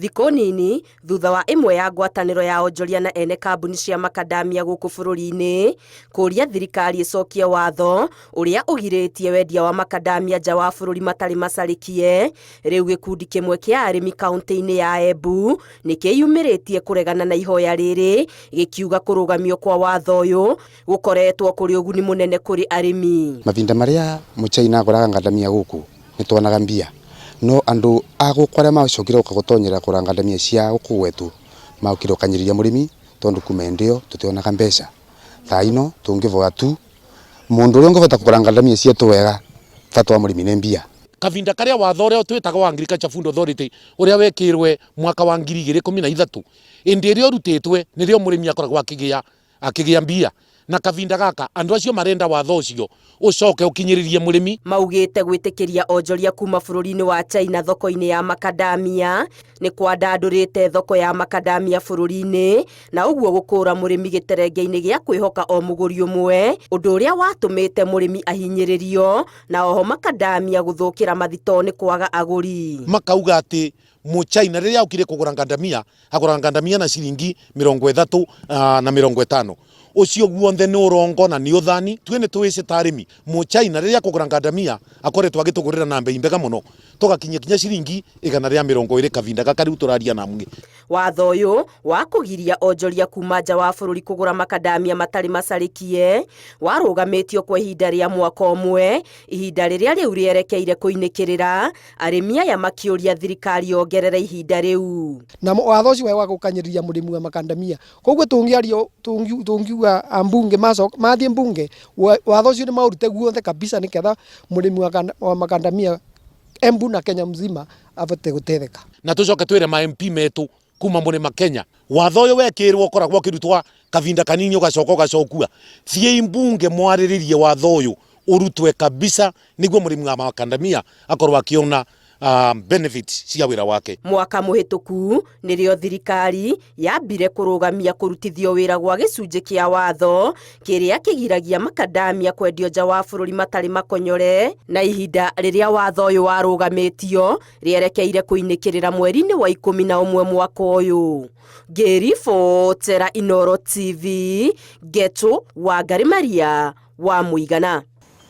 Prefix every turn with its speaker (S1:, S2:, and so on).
S1: Thikũ nini thutha wa imwe ya ngwatanĩro ya onjoria na ene kambuni cia makadamia gũkũ bũrũri-inĩ kũria thirikari ĩcokie watho ũrĩa ũgirĩtie wendia wa makadamia nja wa bũrũri matarĩ macarĩkie, rĩu gĩkundi kĩmwe kĩa arĩmi kaunti-inĩ ya Embu nĩkĩyumĩrĩtie kũregana na ihoya rĩrĩ, gĩkiuga kũrũgamio kwa watho ũyũ gũkoretwo kũrĩ ũguni mũnene kũrĩ arĩmi.
S2: Mavinda marĩa mũchaina agũraga ngandamia gũkũ nĩtuonaga mbia, no andu agũkũ arĩa macokire gũtonyera kũgũra ngandamia cia gũkũ gwetu maukire gũkanyĩrĩria mũrĩmi tondu kuma endio tutionaga mbeca. Thaa ino tũngĩvoga tu mũndũ ũrĩa ũngĩhota kũgũra ngandamia cietu wega bata wa mũrĩmi nĩ mbia.
S3: Kavinda karia watho ũrĩa twĩtaga wa Agriculture Food Authority ũrĩa wekĩrwe mwaka wa 2013 indi ĩrĩa ũrutĩtwe nĩrĩo mũrĩmi akoragwo akĩgĩa mbia, na kavinda gaka andu acio marenda watho ũcio ucoke ukinyiririe mũrĩmi.
S1: Maugĩte gwĩtĩkĩria onjoria kuma bũrũri-inĩ wa China thoko-inĩ ya makadamia nĩ kwandandũrĩte thoko ya makadamia bũrũri-inĩ, na ũguo gũkũra mũrĩmi gĩterenge-inĩ gĩa kwĩhoka o mũgũri ũmwe, ũndũ ũrĩa watũmĩte mũrĩmi ahinyĩrĩrio na oho makadamia gũthũkĩra mathito nĩ kwaga agũri.
S3: Makauga atĩ Mũchina rĩrĩa aukire kũgũra ngandamia agũra ngandamia na ciringi 30 na 50. Ucio guothe nĩ ũrongo na nĩ ũthani. Twe nĩ twĩce tarĩmi Mũchina rĩrĩa kũgũra ngandamia akoretwo agĩtũgũrĩra na mbei mbega mũno, tũgakinyia kinya ciringi 120 kavinda gaka rĩu tũraria namwe.
S1: Watho ũyũ wa kũgiria onjoria kuma nja wa bũrũri kũgũra makadamia matarĩ macarĩkie warũgamĩtio kwa ihinda rĩa mwaka ũmwe, ihinda rĩrĩa rĩu rĩerekeire kũinĩkĩrĩra, arĩmi aya makĩũria thirikari yongerere ihinda rĩu.
S4: Na watho ũcio wa gũkanyĩrĩria mũrĩmi wa makadamia, koguo tũngiuga ambunge mathiĩ mbunge watho ũcio nĩ maũrute guothe kabisa nĩketha mũrĩmi wa makadamia Embu na Kenya mzima avote gũtetheka.
S3: Na tũcoke twĩre ma MP metu kuma mũrĩma Kenya, watho ũyũ wekĩrwo ũkoragwo ũkĩrutwa kavinda kanini ũgacokua. Thiĩ mbunge mwarĩrĩrie watho ũyũ ũrutwe kabisa nĩguo mũrĩmi wa makadamia akorwo akiona benefits cia wĩra wake.
S1: Mwaka mũhĩtũku nĩrĩo thirikari yambire kũrũgamia kũrutithio wĩra gwa gĩcunjĩ kĩa watho kĩrĩa kĩgiragia makadamia kwendio nja wa bũrũri matarĩ makonyore, na ihinda rĩrĩa watho ũyũ warũgamĩtio rĩerekeire kũinĩkĩrĩra mweri-inĩ wa 11 mwaka ũyũ. Ngĩribotera Inooro TV, Geto Wangari Maria wa Mũigana.